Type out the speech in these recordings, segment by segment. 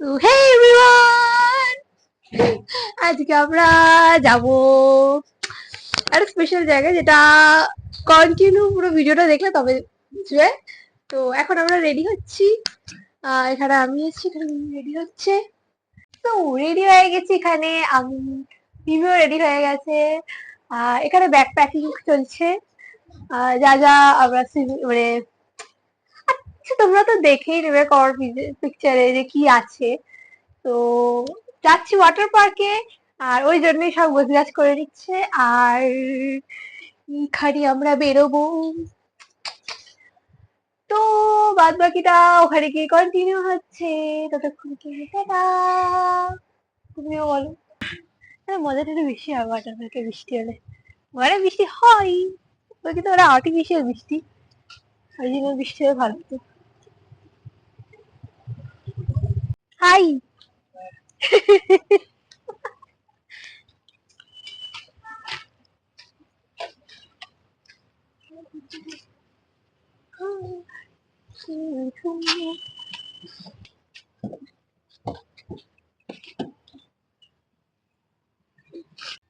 So hey everyone, আজকে আমরা যাব একটা স্পেশাল জায়গায়, যেটা কন্টিনিউ পুরো ভিডিওটা দেখলে তবে বুঝবে। তো এখন আমরা রেডি হচ্ছি। এখানে আমি এসেছি, এখানে রেডি হচ্ছে। তো রেডি হয়ে গেছি, এখানে আমি মিমিও রেডি হয়ে গেছে। এখানে ব্যাগ প্যাকিং চলছে। যা যা আমরা মানে আচ্ছা, তোমরা তো দেখেই নেবে কর পিকচারে যে কি আছে। তো যাচ্ছি ওয়াটার পার্কে, আর ওই জন্যই সব গোছগাছ করে নিচ্ছে। আর এখানে আমরা বেরোবো। তো বাদ বাকিটা ওখানে গিয়ে কন্টিনিউ হচ্ছে। ততক্ষণ কি টাটা। তুমিও বলো। মজাটা একটু বেশি হয় ওয়াটার পার্কে বৃষ্টি হলে। মানে বৃষ্টি হয়, কিন্তু ওরা আর্টিফিশিয়াল বৃষ্টি, ওই জন্য বৃষ্টি হলে ভালো হতো। হাই।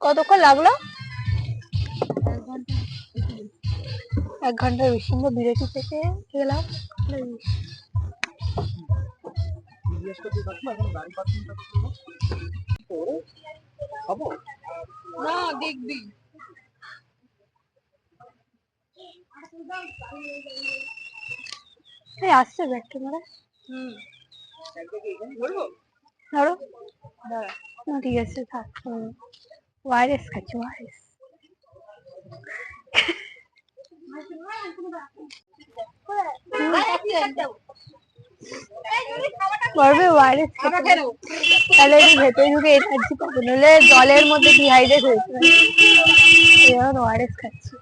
কতক্ষণ লাগলো? 1 ঘন্টার বেশি। আমরা বিরতি থেকে গেলাম। না দেখবি আসছে ব্যাগটা মারা। ধরবো ধরো। দাঁড়া না ঠিক আছে, থাক। ওয়াইরেস খাচ্ছি, ওয়াইরেস। পড়বে ওয়াইরেস খেতে, তাহলে একটু ভেতরে ঢুকে এনার্জি পাবো, নাহলে জলের মধ্যে ডিহাইড্রেট হয়েছে। এবার ওয়াইরেস খাচ্ছি।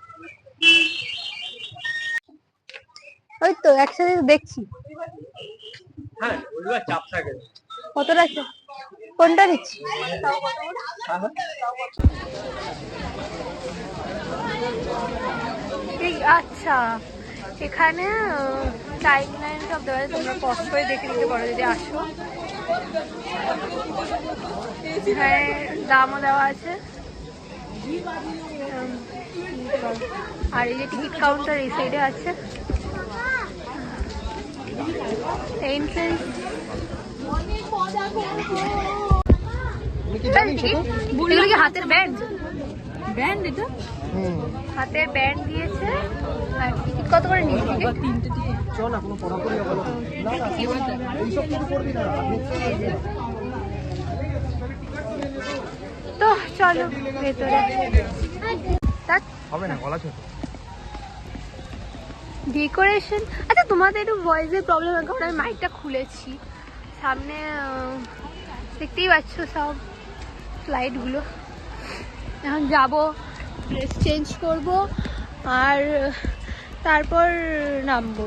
ওই তো একসাথে দেখছি। হ্যাঁ ওগুলো চাপ থাকে কতটা আছে? কোনটা নিচ্ছি? আচ্ছা, এখানে টাইম লাইন সব দেওয়া আছে, তোমরা পজ করে দেখে নিতে পারো যদি আসো। হ্যাঁ, দামও দেওয়া আছে। আর এই যে টিকিট কাউন্টার এই সাইডে আছে। এন্ট্রেন্স এগুলো কি হাতের ব্যান্ড? ব্যান্ড এটা হাতের ব্যান্ড দিয়েছে। আর টিকিট কত করে নিয়েছে? 3টে টিকিট চল না কোনো পড়া করি বলো না না এইসব কিছু করবি না। তো চলো ভেতরে। হবে না গলা ছোট ডেকোরেশন। আচ্ছা, তোমাদের একটু ভয়েসের প্রবলেম হয় কারণ আমি মাইকটা খুলেছি। সামনে দেখতেই পাচ্ছ সব লাইটগুলো। এখন যাব, ড্রেস চেঞ্জ করব, আর তারপর নামবো।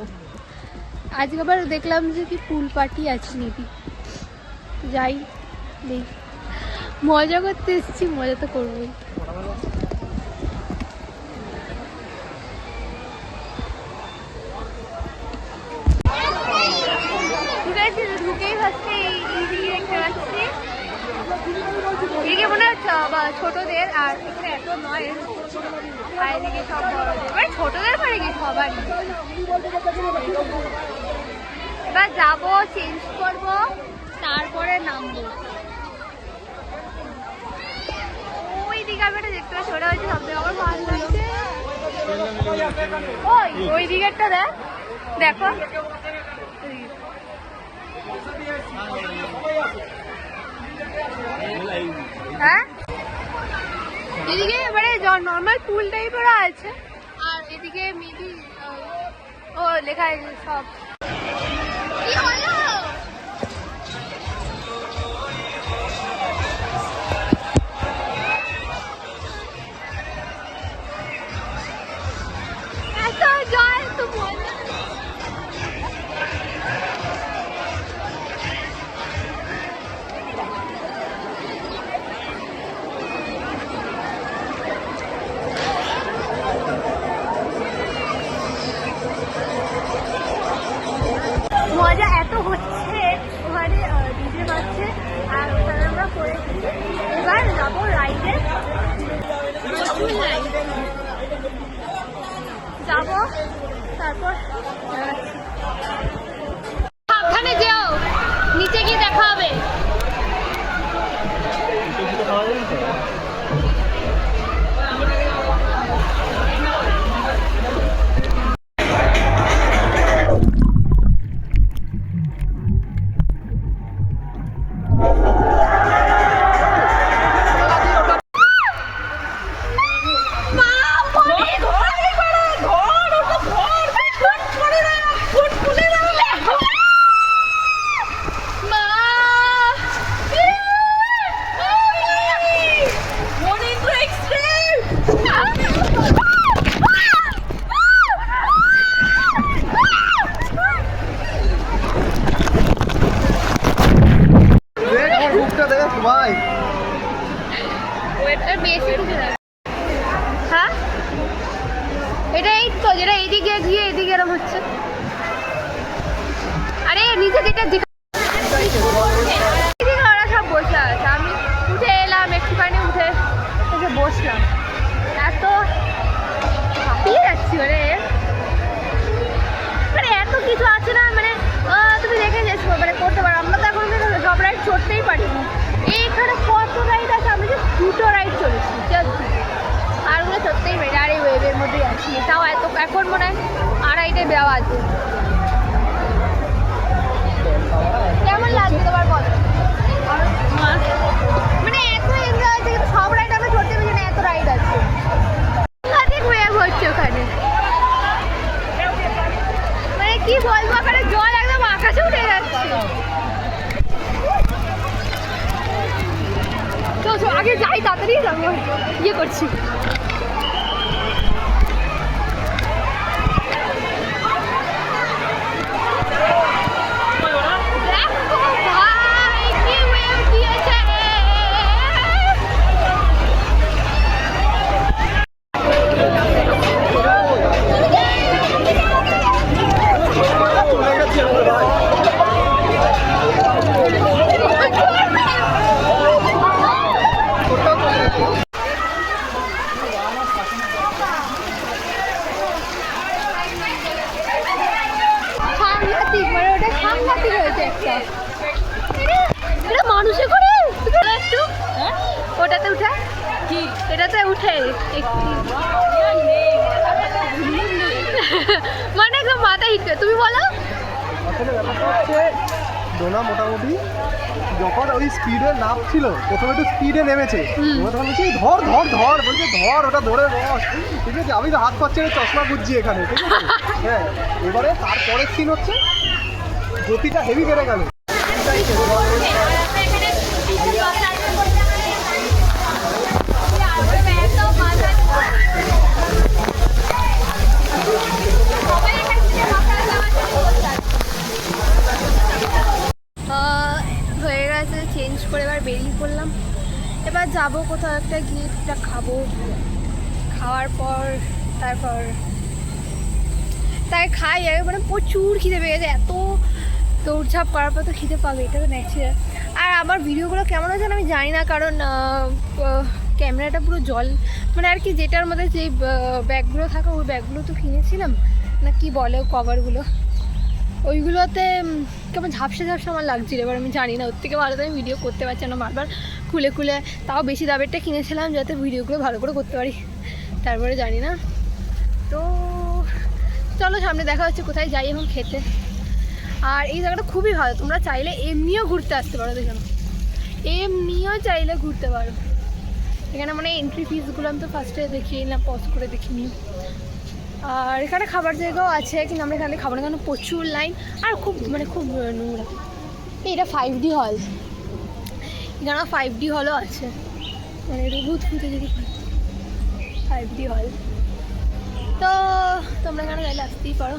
আজকে আবার দেখলাম যে কি পুল পার্টি আছে নাকি, যাই দেখ। মজা করতে এসেছি, মজা তো করবোই। ঢুকেই ভাবছি এইদিকে দেখতে পাচ্ছি, এদিকে মনে হচ্ছে ছোটদের, আর এখানে এত নয়। আর এদিকে সব বড়দের, মানে ছোটদের পারে কি সবারই। এবার যাবো, চেঞ্জ করবো, তারপরে নামবো। ওই দিকে আমি একটা দেখতে পাচ্ছি, ওটা হচ্ছে সবথেকে আমার ভালো লাগছে। ওই দিকেরটা দেখো। হ্যাঁ, এদিকে মানে নর্মাল পুল টাইপের আছে, আর এদিকে মেবি ও লেখা আছে সব। কি হলো? এত জল তো মজা। মজা এত হচ্ছে খাবে? খাওয়া যাবে তো? দেখ আমার বুকটা দেখ ভাই। হ্যাঁ এটা এই তো যেটা এইদিকে গিয়ে এইদিকে এরকম হচ্ছে। আরে নিচে যেটা ওরা সব বসে আছে, আমি উঠে এলাম একটুখানি, উঠে এসে বসলাম। এত হাঁপিয়ে যাচ্ছি মানে এত কিছু আছে না, মানে তুমি দেখে যাচ্ছ মানে করতে পারো। আমরা তো এখন সব রাইড চড়তেই পারিনি। এইখানে কত রাইড আছে, আমি যে 2টো রাইড চলেছি জাস্ট, আর ওগুলো চড়তেই পারি। আর এই ওয়েবের মধ্যেই আছি, তাও এত এখন মনে হয় 2:30 দেওয়া আছে। কেমন লাগছে তোমার বলো? মানে এত এনজয় আছে, কিন্তু সব রাইড আমরা চড়তে পারছি না, এত রাইড আছে। ওয়েব হচ্ছে ওখানে, মানে কি বলবো, ওখানে জল একদম আকাশে উঠে যাচ্ছে। তো আগে যাই, তাড়াতাড়ি ইয়ে করছি। মানুষে করে একটু ওটাতে উঠে, এটাতে উঠে মানে মাথা হিট করে। তুমি বলো। আসলে ব্যাপারটা হচ্ছে ডোনা মোটামুটি যখন ওই স্পিডে নামছিল, প্রথমে একটু স্পিডে নেমেছে, তখন বলছি ধর ধর ধর, বলছে ধর ওটা ধরে বস, ঠিক আছে। আমি তো হাত পাচ্ছে চশমা বুঝছি এখানে, ঠিক আছে। হ্যাঁ, এবারে তারপরের সিন হচ্ছে গতিটা হেভি বেড়ে গেল। হয়ে গেছে, চেঞ্জ করে এবার বেরিয়ে পড়লাম। এবার যাবো কোথাও একটা, গিয়ে একটা খাবো, খাওয়ার পর তারপর তাই খাই। মানে প্রচুর খিদে পেয়ে গেছে, এত দৌড়ঝাঁপ করার পর তো খিদে পাবে, এটা তো ন্যাচারাল। আর আমার ভিডিওগুলো কেমন হচ্ছে আমি জানি না, কারণ ক্যামেরাটা পুরো জল, মানে আর কি যেটার মধ্যে যেই ব্যাগগুলো থাকে ওই ব্যাগগুলো তো কিনেছিলাম না, কি বলে কভারগুলো, ওইগুলোতে কেমন ঝাপসা ঝাপসা আমার লাগছিল। এবার আমি জানি না, ওর থেকে ভালো তো আমি ভিডিও করতে পারছি না, বারবার খুলে খুলে, তাও বেশি দামেরটা কিনেছিলাম যাতে ভিডিওগুলো ভালো করে করতে পারি। তারপরে জানি না, তো চলো সামনে দেখা হচ্ছে, কোথায় যাই এখন খেতে। আর এই জায়গাটা খুবই ভালো, তোমরা চাইলে এমনিও ঘুরতে আসতে পারো, দেখো এমনিও চাইলে ঘুরতে পারো। এখানে মানে এন্ট্রি ফিসগুলো আমি তো ফার্স্টে দেখিয়ে না, পজ করে দেখিনি। আর এখানে খাবার জায়গাও আছে, কিন্তু আমরা এখানে খাবার এখানে প্রচুর লাইন, আর খুব মানে খুব নোংরা। এটা 5D হল, এখানে 5D হলও আছে, মানে রিভূত ফুটে যদি 5D হল। তো তোমরা এখানে গেলে আসতেই পারো।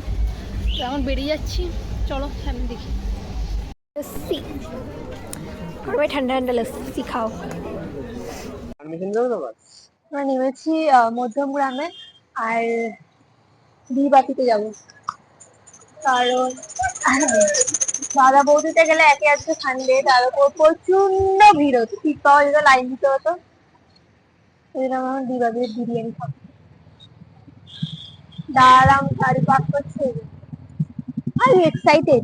তো এখন বেরিয়ে যাচ্ছি, চলো সামনে দেখি। লস্যি, আর ভাই ঠান্ডা ঠান্ডা লস্যি খাও। আমরা নেমেছি মধ্যমগ্রামে, আর বিবাতিতে যাবো, কারণ দাদা বৌদিতে গেলে একে আজকে সানডে, তার উপর প্রচন্ড ভিড় হতো, সিট পাওয়া যেত, লাইন দিতে হতো। এই জন্য আমার দিবাদের বিরিয়ানি খাবো। দাঁড়াম গাড়ি পার্ক করছে, আর এক্সাইটেড,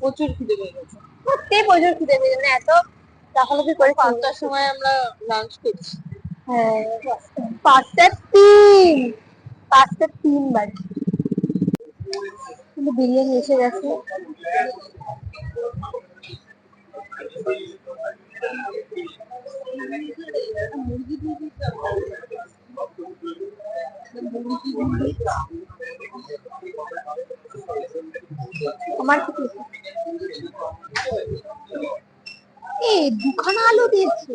প্রচুর খিদে পেয়ে গেছে। সত্যিই প্রচুর খিদে পেয়েছে, মানে এত লাফালাফি করে 5টার সময় আমরা লাঞ্চ করছি। হ্যাঁ 5:03, 5:03 বাজে, কিন্তু বিরিয়ানি এসে গেছে। আমার কি এই দুখানা আলু দিয়েছে?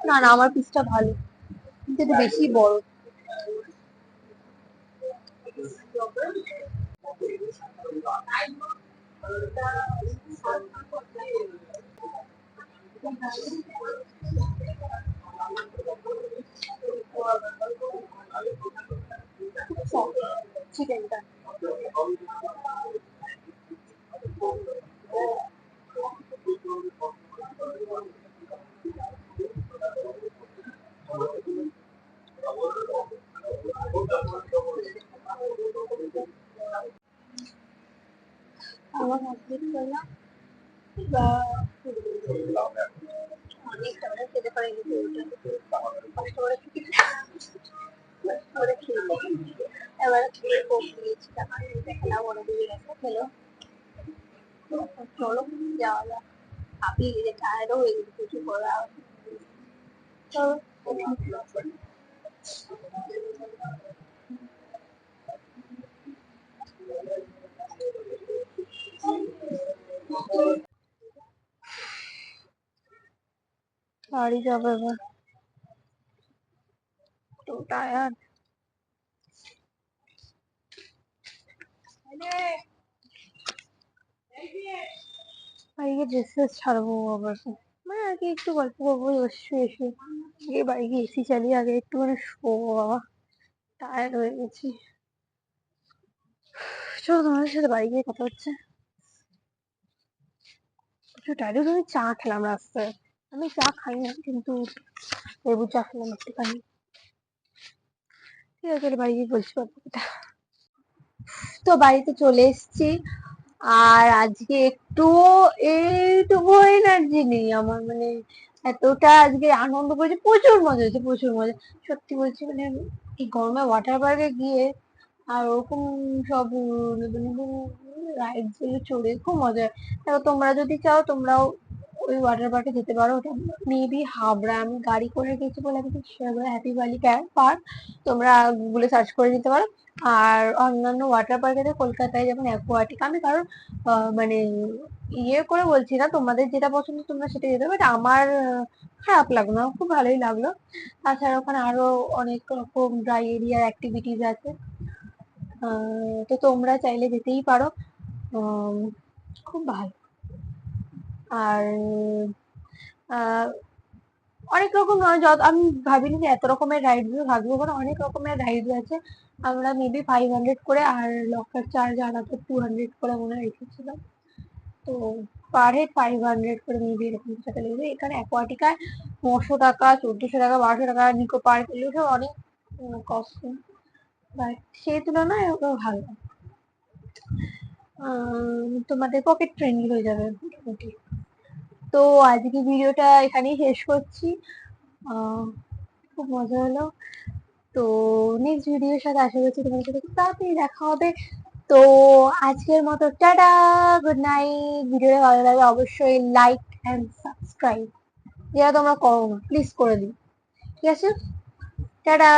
না না, আমার পিসটা ভালো, কিন্তু একটু বেশি বড়। চিকেনটা আমার কমপ্লিট করলাম। অনেকটা মানে খেতে পারিনি কষ্ট করে খেলো, এবার কোক দিয়েছি খেলা বড় দিয়ে গেছে খেলো। চলো যাওয়া যাক, আপনি টায়ার্ডও হয়ে গেছে কিছু করা। চলো বাড়ি যাবো এবার, তো টায়ার্ড। বাড়ি গিয়ে ড্রেস ছাড়বো আবার, মানে আগে একটু গল্প করবো এসে এসে, আগে বাড়ি গিয়ে এসি চালিয়ে আগে একটু মানে শোবো বাবা, টায়ার্ড হয়ে গেছি। চলো তোমাদের সাথে বাড়ি গিয়ে কথা হচ্ছে। টায়ার্ড, আমি চা খেলাম রাস্তায়, আমি চা খাই না কিন্তু লেবু চা খেলাম একটুখানি। ঠিক আছে বাড়ি গিয়ে বলছি ব্যাপারটা। তো বাড়িতে চলে এসেছি, আর আজকে একটু এইটুকু এনার্জি নেই আমার, মানে এতটা আজকে আনন্দ করেছি, প্রচুর মজা হয়েছে, প্রচুর মজা। সত্যি বলছি, মানে এই গরমে ওয়াটার পার্কে গিয়ে আর ওরকম সব নতুন নতুন রাইডস গুলো চড়ে খুব মজা হয়। দেখো তোমরা যদি চাও তোমরাও ওই ওয়াটার পার্কে যেতে পারো, ওটা মেবি হাবড়া, আমি গাড়ি করে গেছি বলে আমি হ্যাপি ভ্যালি পার্ক, তোমরা গুগলে সার্চ করে দিতে পারো। আর অন্যান্য ওয়াটার পার্কে কলকাতায় যেমন অ্যাকোয়াটিক, আমি কারণ মানে ইয়ে করে বলছি না, তোমাদের যেটা পছন্দ তোমরা সেটা যেতে, বাট আমার খারাপ লাগলো না, খুব ভালোই লাগলো। তাছাড়া ওখানে আরো অনেক রকম ড্রাই এরিয়ার অ্যাক্টিভিটিস আছে, তো তোমরা চাইলে যেতেই পারো, খুব ভালো। আর অনেক রকম আমি ভাবিনি যে এত রকমের রাইডস থাকবে, ওখানে অনেক রকমের রাইডস আছে। আমরা মেবি 500 করে, আর লকার চার্জ আলাদা 200 করে মনে হয় রেখেছিলাম, তো পার হেড 500 করে মেবি এরকম কিছু একটা লেগেছে। এখানে অ্যাকোয়াটিকায় 900 টাকা, 1400 টাকা, 1200 টাকা, নিকো পার্ক এগুলো সব অনেক কস্টলি, বাট সেই তুলনায় ওগুলো ভালো, তোমাদের পকেট ফ্রেন্ডলি হয়ে যাবে মোটামুটি। তো আজকে ভিডিওটা এখানেই শেষ করছি, খুব মজা হলো। তো নেক্সট ভিডিওর সাথে আশা করছি তোমাদের সাথে খুব তাড়াতাড়ি দেখা হবে। তো আজকের মতো টাটা, গুড নাইট। ভিডিওটা ভালো লাগে অবশ্যই লাইক অ্যান্ড সাবস্ক্রাইব, যেটা তোমরা করো না প্লিজ করে দিও, ঠিক আছে? টাটা।